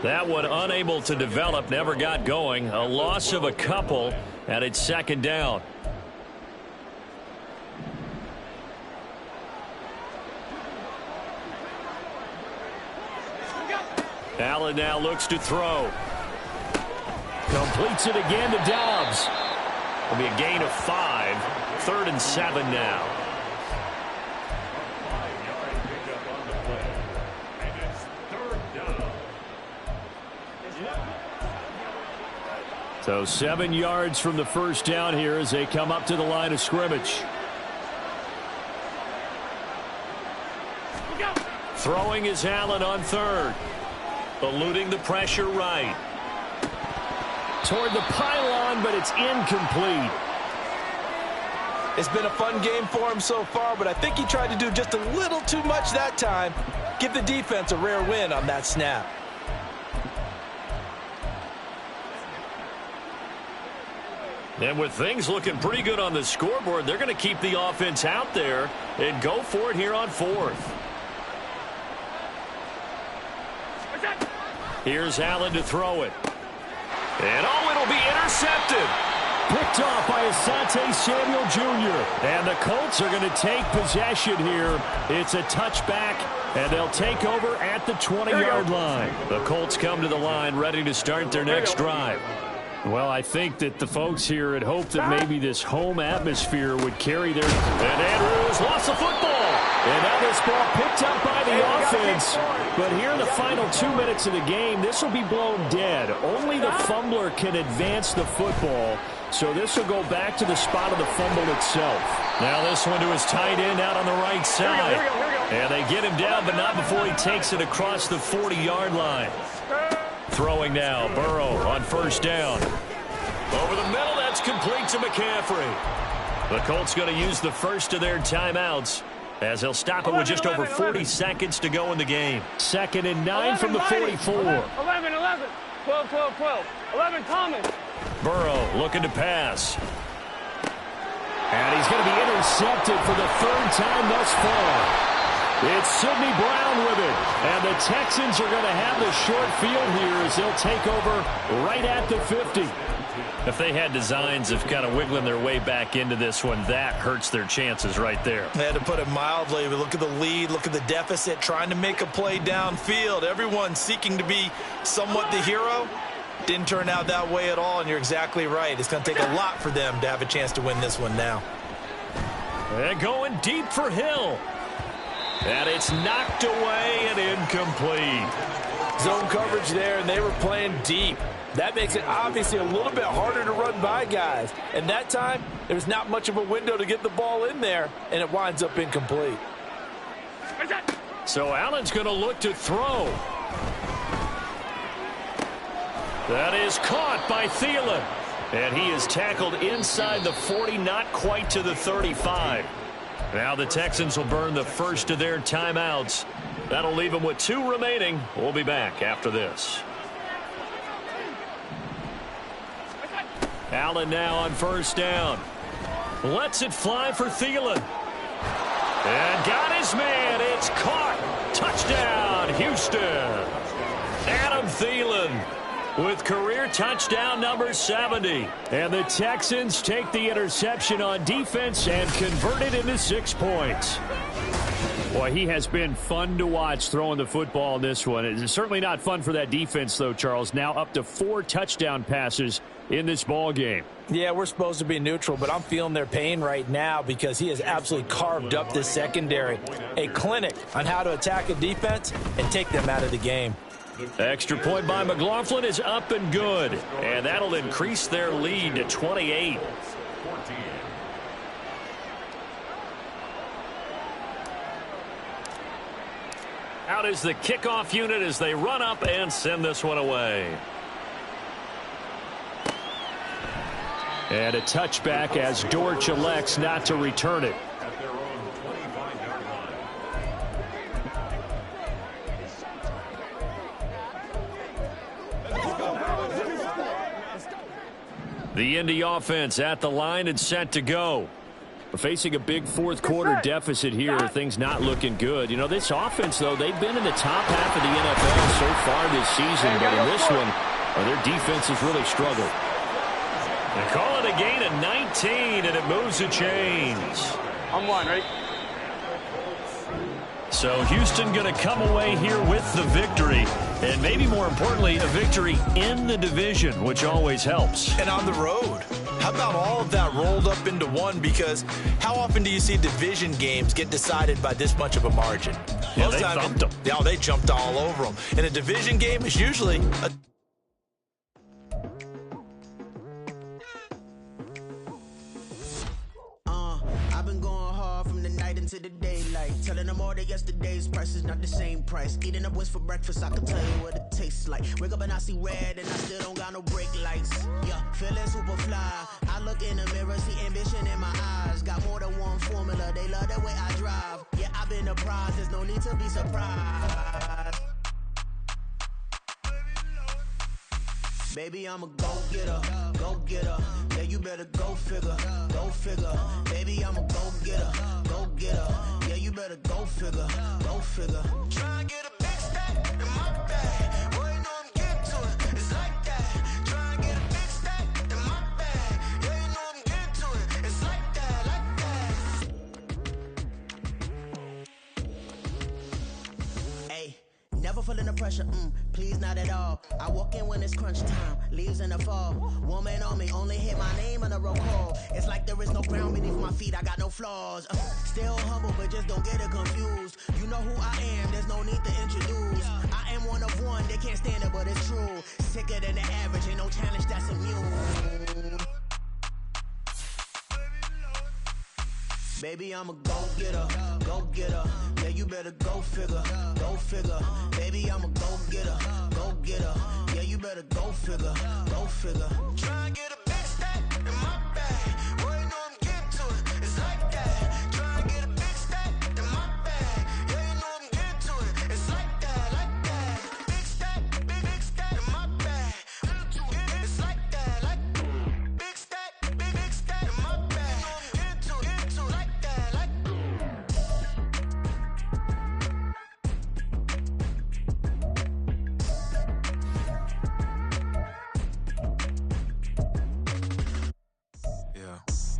That one unable to develop, never got going. A loss of a couple, and it's second down. Allen now looks to throw. Completes it again to Dobbs. It'll be a gain of 5. 3rd and 7 now. So 7 yards from the first down here as they come up to the line of scrimmage. Throwing is Allen on 3rd. Eluding the pressure right. Toward the pylon, but it's incomplete. It's been a fun game for him so far, but I think he tried to do just a little too much that time. Give the defense a rare win on that snap. And with things looking pretty good on the scoreboard, they're going to keep the offense out there and go for it here on 4th. Here's Allen to throw it. And it'll be intercepted. Picked off by Asante Samuel Jr. And the Colts are going to take possession here. It's a touchback, and they'll take over at the 20-yard line. The Colts come to the line ready to start their next drive. Well, I think that the folks here had hoped that maybe this home atmosphere would carry their... And Andrews lost the football. And now this ball picked up by the offense. But here in the final 2 minutes of the game, this will be blown dead. Only the fumbler can advance the football. So this will go back to the spot of the fumble itself. Now this one to his tight end out on the right side. And they get him down, but not before he takes it across the 40-yard line. Throwing now, Burrow on 1st down. Over the middle, that's complete to McCaffrey. The Colts going to use the first of their timeouts as they'll stop it with just over 40 seconds to go in the game. 2nd and 9 from the 44. 11, 12, 12, 12. 11, Thomas. Burrow looking to pass. And he's going to be intercepted for the 3rd time thus far. It's Sidney Brown with it. And the Texans are going to have the short field here as they'll take over right at the 50. If they had designs of kind of wiggling their way back into this one, that hurts their chances right there. They had to put it mildly. But look at the lead, look at the deficit, trying to make a play downfield. Everyone seeking to be somewhat the hero. Didn't turn out that way at all, and you're exactly right. It's going to take a lot for them to have a chance to win this one now. And going deep for Hill. And it's knocked away and incomplete. Zone coverage there, and they were playing deep. That makes it obviously a little bit harder to run by guys. And that time, there's not much of a window to get the ball in there, and it winds up incomplete. So Allen's going to look to throw. That is caught by Thielen. And he is tackled inside the 40, not quite to the 35. Now the Texans will burn the first of their timeouts. That'll leave them with 2 remaining. We'll be back after this. Allen now on 1st down. Lets it fly for Thielen. And got his man. It's caught. Touchdown, Houston. Adam Thielen with career touchdown number 70. And the Texans take the interception on defense and convert it into 6 points. Boy, he has been fun to watch throwing the football in this one. It's certainly not fun for that defense, though, Charles. Now up to 4 touchdown passes in this ball game. Yeah, we're supposed to be neutral, but I'm feeling their pain right now because he has absolutely carved up this secondary. A clinic on how to attack a defense and take them out of the game. Extra point by McLaughlin is up and good. And that'll increase their lead to 28. Out is the kickoff unit as they run up and send this one away. And a touchback as Dortch elects not to return it. The Indy offense at the line and set to go. Facing a big fourth quarter deficit here, things not looking good. You know, this offense, though, they've been in the top half of the NFL so far this season, but in this one, their defense has really struggled. They call it a gain of 19, and it moves the chains. I'm one, right? So Houston going to come away here with the victory, and maybe more importantly, a victory in the division, which always helps. And on the road. How about all of that rolled up into one? Because how often do you see division games get decided by this much of a margin? Yeah, they thumped them. Yeah, they jumped all over them. And a division game is usually a... I've been going hard from the night into the daylight, telling them all that yesterday's price is not the same price. Eating up wings for breakfast, I can tell you what it tastes like. Wake up and I see red and I still don't got no brake lights. Yeah, feeling super fly. I look in the mirror, see ambition in my eyes. Got more than one formula, they love the way I drive. Yeah, I've been a prize, there's no need to be surprised. Baby, I'm a go-getter, go-getter. Yeah, you better go figure, go figure. Baby, I'm a go-getter, go-getter. Yeah, you better go figure, go figure. Try and get a big stack in my bag. Boy, you know I'm getting to it, it's like that. Try and get a big stack in my bag. Yeah, you know I'm getting to it, it's like that, like that. Hey, never feeling the pressure, please not at all. I walk in when it's crunch time, leaves in the fall. Woman on me, only hit my name on the roll call. It's like there is no ground beneath my feet, I got no flaws. Still humble, but just don't get it confused. You know who I am, there's no need to introduce. I am one of one, they can't stand it, but it's true. Sicker than the average, ain't no challenge that's immune. Baby, I'm a go-getter, go-getter. Yeah, you better go figure, go figure. Baby, I'm a go-getter, go-getter. Yeah, you better go figure, go figure. Try and get a big stack in my bag. Boy, you know I'm getting to it, it's like that. Try and get a big stack in my bag. Yeah, you know I'm getting to it, it's like that, like that. Big stack in my bag. It's like that, like big stack in my bag. You know I'm getting to it, like that, like.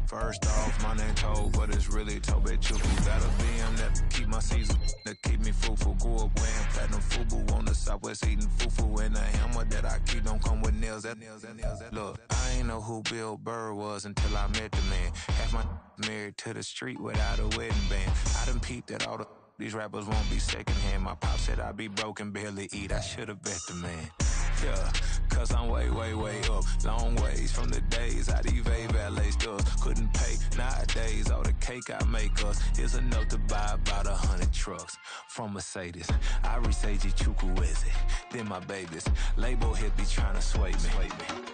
First off, my name Toad, but it's really Tobe Chuku. Got a BM that keep my season, that keep me fruitful. Grew up wearing platinum FUBU on the Southwest, eating fufu. And a hammer that I keep don't come with nails. Look, I ain't know who Bill Burr was until I met the man. Half my married to the street without a wedding band. I done peeped at all these rappers won't be secondhand. My pop said I'd be broken, barely eat. I should've bet the man. Yeah, cause I'm way, way, way up. Long ways from the days I evade valet stores. Couldn't pay nowadays. All the cake I make us is enough to buy about 100 trucks from Mercedes. I resage Chukwueze, then my babies. Label hit be trying to sway me,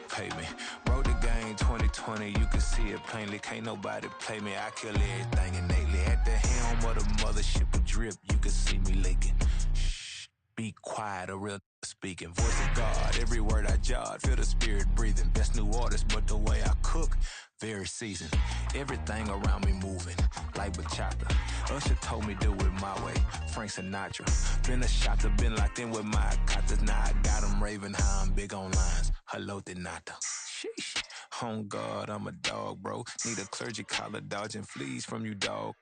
pay me. Wrote the game 2020, you can see it plainly. Can't nobody play me, I kill everything innately. At the helm of the mothership with drip, you can see me leaking. Shh, be quiet, a real speaking. Voice of God, every word I jot, feel the spirit breathing. Best new artist, but the way I cook, very seasoned. Everything around me moving, like bachata. Usher told me do it my way, Frank Sinatra. Been a shotter, been locked in with my katas. Now I got them raving how I'm big on lines. Hello, Denata. Sheesh. On God, I'm a dog, bro. Need a clergy collar, dodging fleas from you, dog.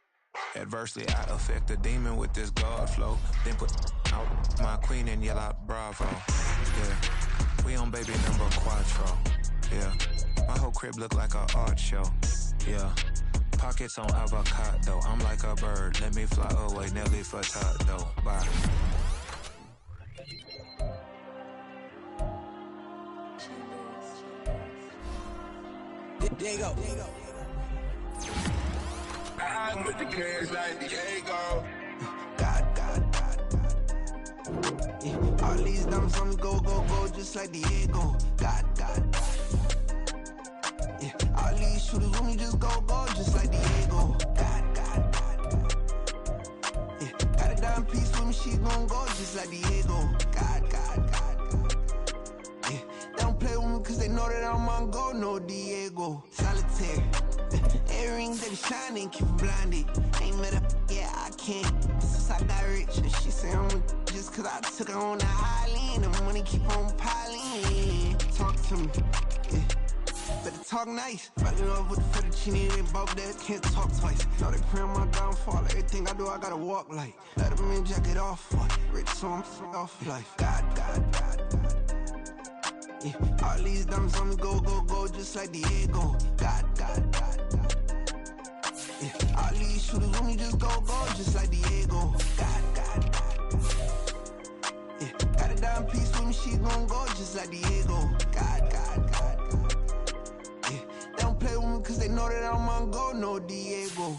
Adversely, I affect the demon with this God flow. Then put out my queen and yell out bravo. Yeah, we on baby number quattro. Yeah, my whole crib look like an art show. Yeah, pockets on avocado. I'm like a bird, let me fly away. Nelly Furtado. Bye. Diego. I'm with the cash like Diego. God. Yeah, all these numbers from me go, just like Diego. God. Yeah, all these shooters with me just go, just like Diego. God. Yeah, got a dime piece with me, she gon' go just like Diego. God. Yeah, they don't play with me cause they know that I'm on go, no Diego. Solitaire. Earrings steady shining, keep blinded. Ain't met up, yeah, I can't. Since I got rich, and she say I'm just cause I took her on the island. The money keep on piling. Talk to me, yeah. Better talk nice. Running off with the fettuccine and both that can't talk twice. Know they pray on my downfall. Everything I do, I gotta walk like. Let them in, jacket off. Rich, so I'm off life. God. Yeah, all these diamonds on me go, just like Diego. God. Yeah, all these shooters on me just go, just like Diego. God. Yeah, got a diamond piece with me, she gon' go just like Diego. God. Yeah, they don't play with me cause they know that I'm on go, no Diego.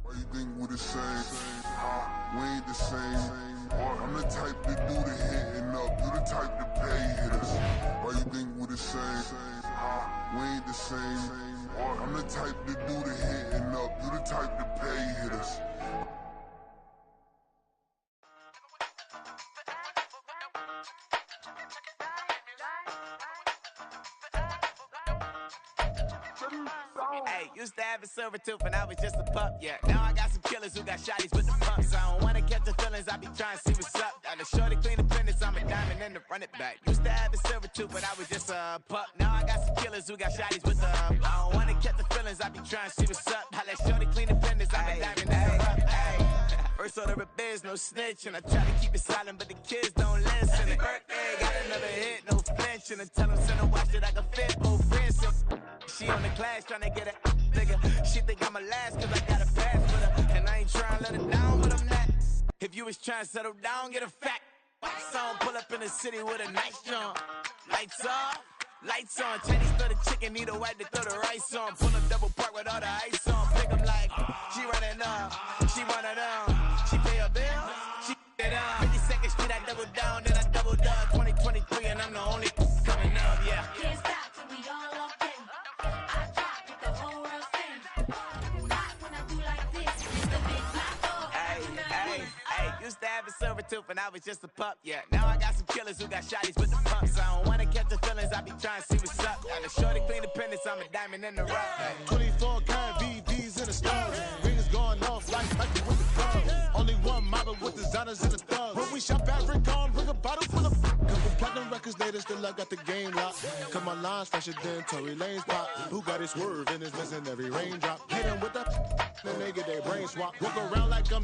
Why you think we the same? We ain't the same. I'm the type to do the hitting up, you the type to pay hitters. Why you think we the same? We ain't the same. I'm the type to do the hitting up, you the type to pay hitters. Hey, used to have a silver tooth and I was just a pup, yeah. Now I got some killers who got shotties with the pumps. I don't wanna catch the feelings, I be trying to see what's up. Got the shorty clean the finish, I'm a diamond and to run it back. Used to have a silver tooth but I was just a pup. Now I got some killers who got shotties with the I don't wanna catch the feelings, I be trying to see what's up. I let shorty clean the finish, I'm a diamond and to run it back. First order of biz, no snitch, and I try to keep it silent, but the kids don't listen. And birthday, got another hit, no flinch, and I tell them send a watch that I can fit both wrists. She on the class trying to get a nigga. She think I'm a last cause I got a pass with her. And I ain't trying to let her down, but I'm not. If you was trying to settle down, get a fact. Song pull up in the city with a nice jump. Lights off, lights on. Chinese throw the chicken, need a wipe to throw the rice on. Pull up double park with all the ice on. Pick up like, she running up, she running up. She pay her bill, she it up. 52nd Street, I double down, then I doubled up. 2023, and I'm the only coming up, yeah. Can't stop till we all up in. I drop with the whole world spin. Rock when I do like this, it's the big black dog. Hey, used to have a silver tooth and I was just a pup, yeah. Now I got some killers who got shotties with the pumps. I don't wanna catch the feelings, I be trying to see what's up. Got a shorty clean the pendants, I'm a diamond in the rough. 24 karat VDs in the stars. Rings going off like Michael with the club. Only one model with designers in the thugs. When we shop at Rincon, bring a bottle full of couple platinum records later, still I got the game locked. Cause my lines fresher than Tory Lane's pop. Who got it swerve and is missing every raindrop. Hit them with the then they get their brain swap. Walk around like I'm